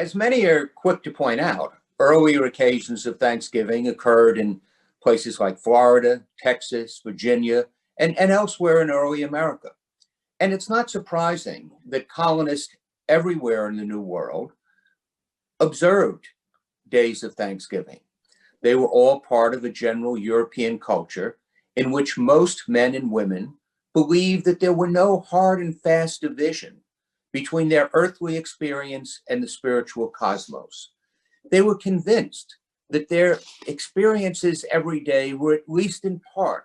As many are quick to point out, earlier occasions of Thanksgiving occurred in places like Florida, Texas, Virginia, and elsewhere in early America. And it's not surprising that colonists everywhere in the New World observed days of Thanksgiving. They were all part of a general European culture in which most men and women believed that there were no hard and fast division between their earthly experience and the spiritual cosmos. They were convinced that their experiences every day were at least in part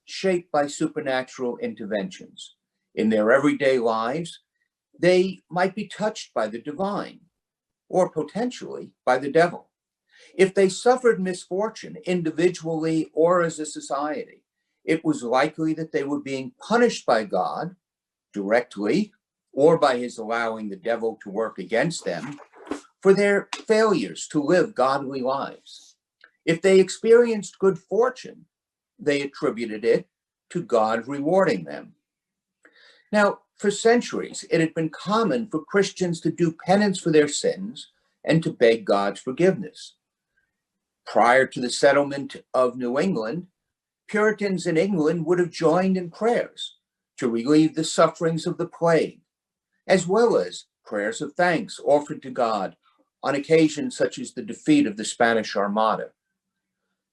shaped by supernatural interventions. In their everyday lives, they might be touched by the divine or potentially by the devil. If they suffered misfortune individually or as a society, it was likely that they were being punished by God directly or by his allowing the devil to work against them for their failures to live godly lives. If they experienced good fortune, they attributed it to God rewarding them. Now, for centuries, it had been common for Christians to do penance for their sins and to beg God's forgiveness. Prior to the settlement of New England, Puritans in England would have joined in prayers to relieve the sufferings of the plague, as well as prayers of thanks offered to God on occasions such as the defeat of the Spanish Armada.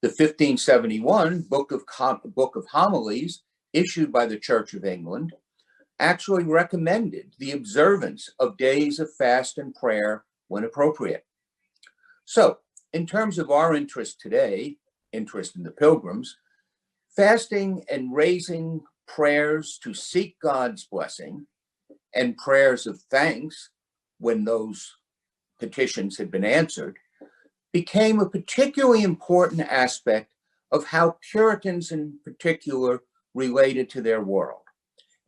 The 1571 Book of Homilies, issued by the Church of England, actually recommended the observance of days of fast and prayer when appropriate. So, in terms of our interest today, interest in the Pilgrims, fasting and raising prayers to seek God's blessing and prayers of thanks when those petitions had been answered became a particularly important aspect of how Puritans in particular related to their world.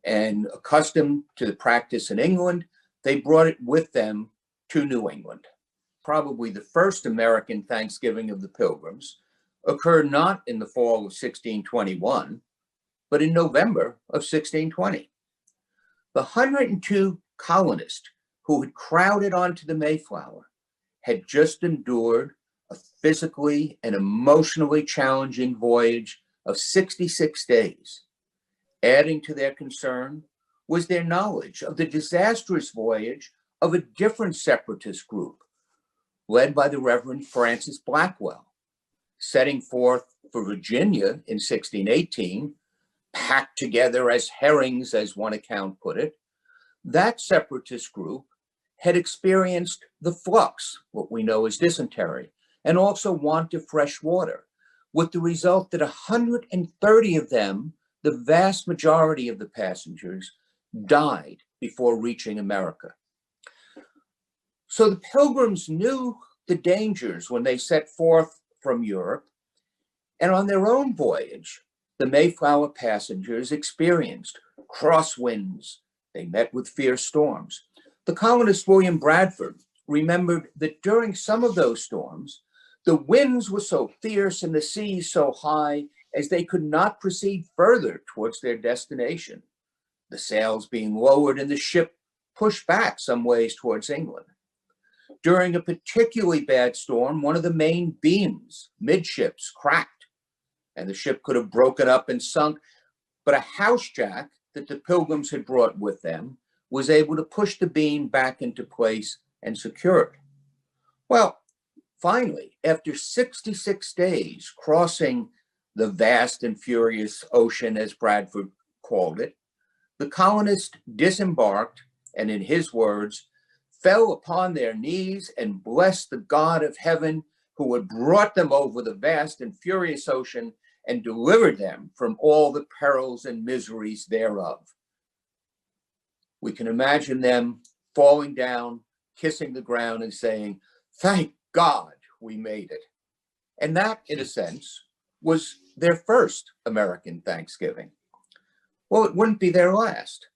And accustomed to the practice in England, they brought it with them to New England. Probably the first American Thanksgiving of the Pilgrims occurred not in the fall of 1621, but in November of 1620. The 102 colonists who had crowded onto the Mayflower had just endured a physically and emotionally challenging voyage of 66 days. Adding to their concern was their knowledge of the disastrous voyage of a different separatist group, led by the Reverend Francis Blackwell, setting forth for Virginia in 1618, packed together as herrings, as one account put it. That separatist group had experienced the flux, what we know as dysentery, and also want of fresh water, with the result that 130 of them, the vast majority of the passengers, died before reaching America. So the Pilgrims knew the dangers when they set forth from Europe, and on their own voyage, the Mayflower passengers experienced crosswinds. They met with fierce storms. The colonist William Bradford remembered that during some of those storms, the winds were so fierce and the seas so high as they could not proceed further towards their destination, the sails being lowered and the ship pushed back some ways towards England. During a particularly bad storm, one of the main beams midships cracked, and the ship could have broken up and sunk, but a house jack that the Pilgrims had brought with them was able to push the beam back into place and secure it. Well, finally, after 66 days crossing the vast and furious ocean, as Bradford called it, the colonists disembarked and, in his words, fell upon their knees and blessed the God of heaven who had brought them over the vast and furious ocean and delivered them from all the perils and miseries thereof. We can imagine them falling down, kissing the ground and saying, "Thank God we made it." And that, in a sense, was their first American Thanksgiving. Well, it wouldn't be their last.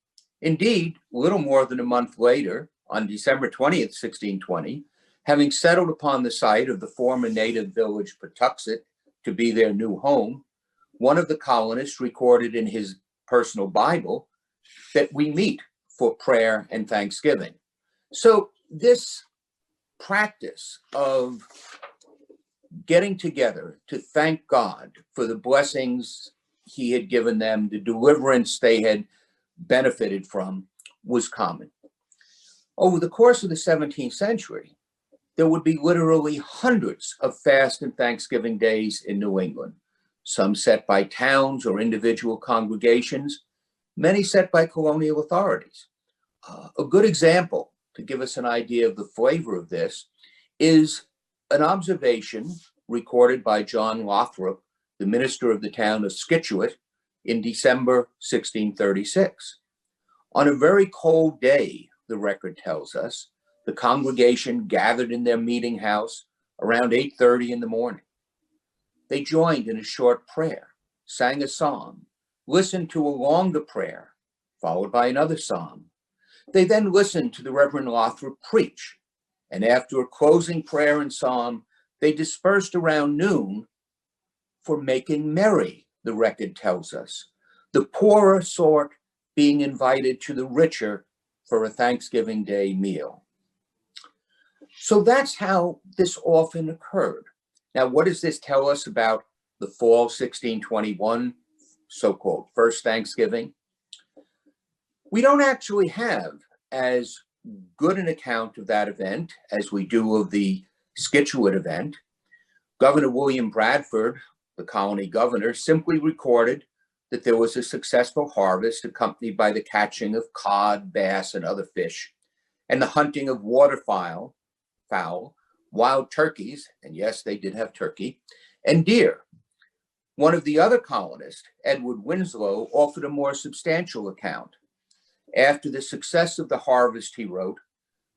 Indeed, little more than a month later, on December 20th, 1620, having settled upon the site of the former native village Patuxet to be their new home, one of the colonists recorded in his personal Bible that we meet for prayer and thanksgiving. So this practice of getting together to thank God for the blessings he had given them, the deliverance they had benefited from, was common. Over the course of the 17th century, there would be literally hundreds of fast and Thanksgiving days in New England, some set by towns or individual congregations, many set by colonial authorities. A good example to give us an idea of the flavor of this is an observation recorded by John Lothrop, the minister of the town of Scituate, in December 1636. On a very cold day, the record tells us, the congregation gathered in their meeting house around 8:30 in the morning. They joined in a short prayer, sang a psalm, listened to a longer prayer, followed by another psalm. They then listened to the Reverend Lothrop preach, and after a closing prayer and psalm, they dispersed around noon for making merry, the record tells us, the poorer sort being invited to the richer for a Thanksgiving Day meal. So that's how this often occurred. Now, what does this tell us about the fall 1621, so-called first Thanksgiving? We don't actually have as good an account of that event as we do of the Scituate event. Governor William Bradford, the colony governor, simply recorded that there was a successful harvest accompanied by the catching of cod, bass, and other fish, and the hunting of waterfowl, wild turkeys, and yes, they did have turkey, and deer. One of the other colonists, Edward Winslow, offered a more substantial account. After the success of the harvest, he wrote,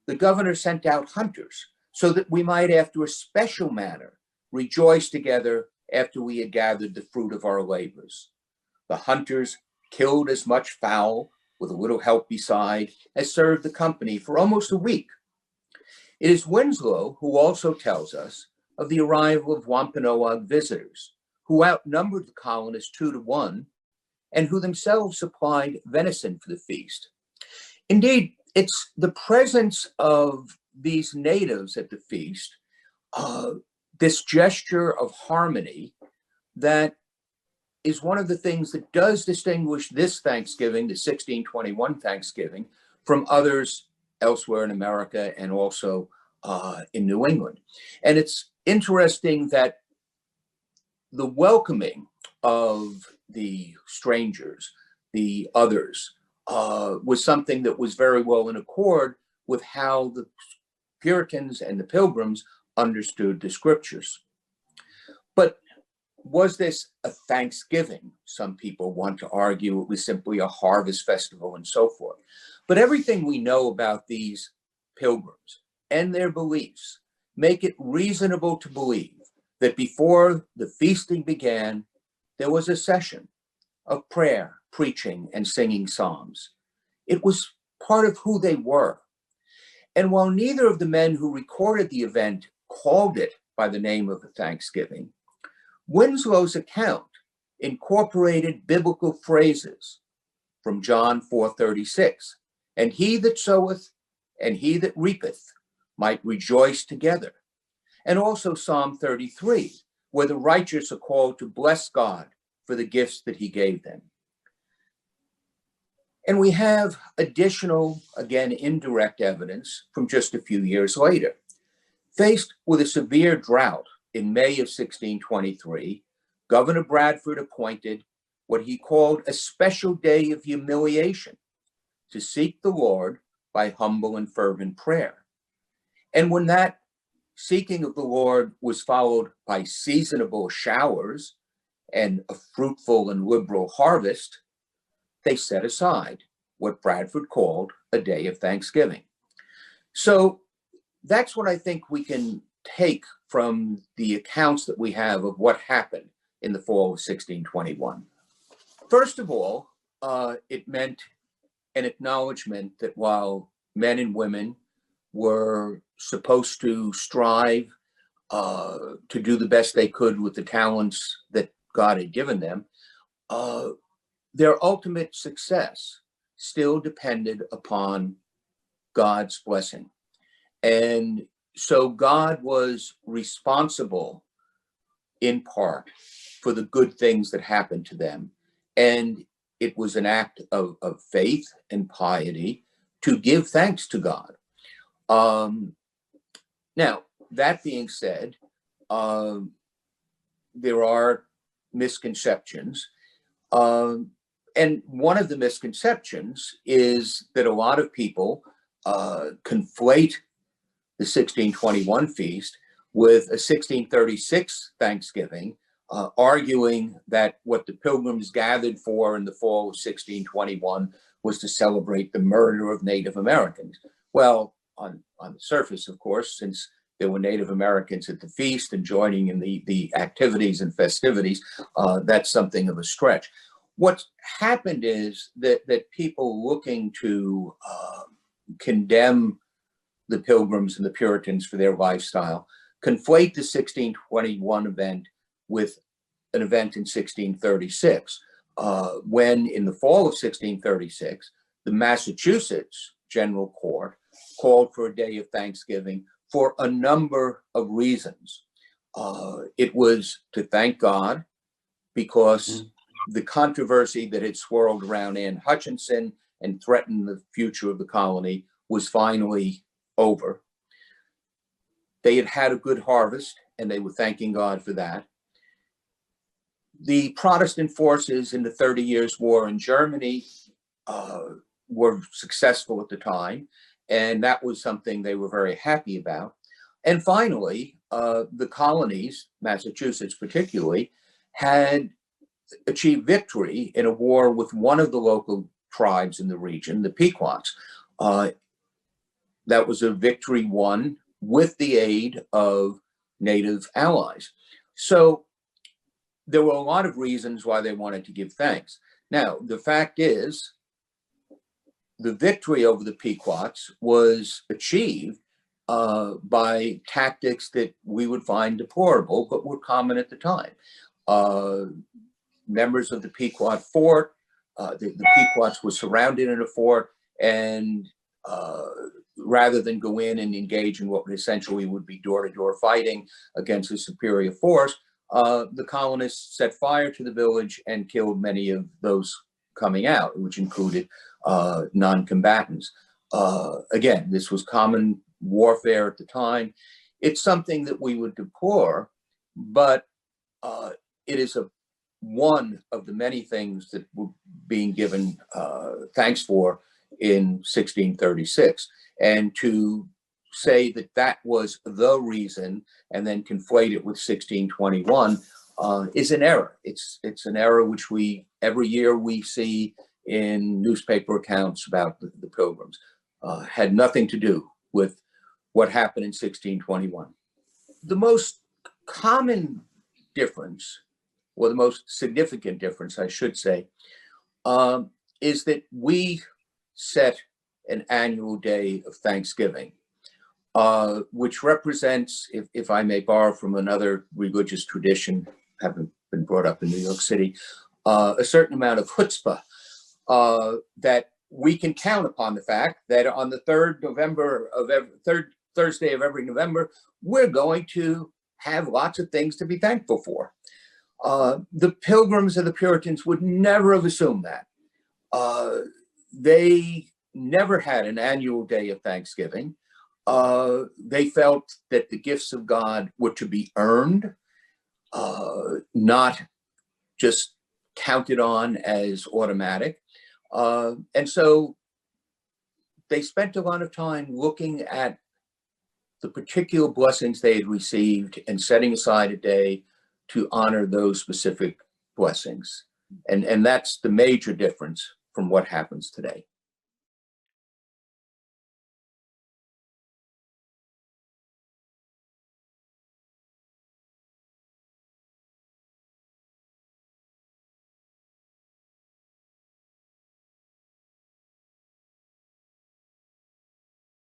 the governor sent out hunters so that we might, after a special manner, rejoice together after we had gathered the fruit of our labors. The hunters killed as much fowl, with a little help beside, as served the company for almost a week. It is Winslow who also tells us of the arrival of Wampanoag visitors, who outnumbered the colonists 2-1, and who themselves supplied venison for the feast. Indeed, it's the presence of these natives at the feast, this gesture of harmony, that is one of the things that does distinguish this Thanksgiving, the 1621 Thanksgiving, from others elsewhere in America and also in New England. And it's interesting that the welcoming of the strangers, the others, was something that was very well in accord with how the Puritans and the Pilgrims understood the scriptures. But was this a Thanksgiving? Some people want to argue it was simply a harvest festival and so forth. But everything we know about these pilgrims and their beliefs make it reasonable to believe that before the feasting began, there was a session of prayer, preaching, and singing psalms. It was part of who they were. And while neither of the men who recorded the event called it by the name of a Thanksgiving, Winslow's account incorporated biblical phrases from John 4:36, and he that soweth and he that reapeth might rejoice together. And also Psalm 33, where the righteous are called to bless God for the gifts that he gave them. And we have additional, again, indirect evidence from just a few years later. Faced with a severe drought in May of 1623, Governor Bradford appointed what he called a special day of humiliation to seek the Lord by humble and fervent prayer. And when that seeking of the Lord was followed by seasonable showers and a fruitful and liberal harvest, they set aside what Bradford called a day of Thanksgiving. So that's what I think we can take from the accounts that we have of what happened in the fall of 1621. First of all, it meant an acknowledgement that while men and women were supposed to strive to do the best they could with the talents that God had given them, their ultimate success still depended upon God's blessing. And So God was responsible in part for the good things that happened to them. And it was an act of faith and piety to give thanks to God. Now, that being said, there are misconceptions. And one of the misconceptions is that a lot of people conflate the 1621 feast with a 1636 Thanksgiving, arguing that what the Pilgrims gathered for in the fall of 1621 was to celebrate the murder of Native Americans. Well, on the surface, of course, since there were Native Americans at the feast and joining in the activities and festivities, that's something of a stretch. What's happened is that people looking to condemn the Pilgrims and the Puritans for their lifestyle conflate the 1621 event with an event in 1636, when in the fall of 1636, the Massachusetts General Court called for a day of Thanksgiving for a number of reasons. It was to thank God because the controversy that had swirled around Anne Hutchinson and threatened the future of the colony was finally over. They had had a good harvest, and they were thanking God for that. The Protestant forces in the 30 Years' War in Germany were successful at the time, and that was something they were very happy about. And finally, the colonies, Massachusetts particularly, had achieved victory in a war with one of the local tribes in the region, the Pequots. That was a victory won with the aid of Native allies. So there were a lot of reasons why they wanted to give thanks. Now, the fact is, the victory over the Pequots was achieved by tactics that we would find deplorable, but were common at the time. Members of the Pequot fort, the Pequots were surrounded in a fort, and rather than go in and engage in what essentially would be door-to-door fighting against a superior force, the colonists set fire to the village and killed many of those coming out, which included non-combatants. Again, this was common warfare at the time. It's something that we would deplore, but it is one of the many things that were being given thanks for in 1636. And to say that that was the reason and then conflate it with 1621 is an error. It's an error which every year we see in newspaper accounts about the Pilgrims. Had nothing to do with what happened in 1621. The most common difference, or the most significant difference, I should say, is that we set an annual day of Thanksgiving, which represents, if I may borrow from another religious tradition, having been brought up in New York City, a certain amount of chutzpah, that we can count upon the fact that on the third Thursday of every November, we're going to have lots of things to be thankful for. The Pilgrims and the Puritans would never have assumed that. They never had an annual day of Thanksgiving. They felt that the gifts of God were to be earned, not just counted on as automatic. And so they spent a lot of time looking at the particular blessings they had received and setting aside a day to honor those specific blessings. And that's the major difference from what happens today.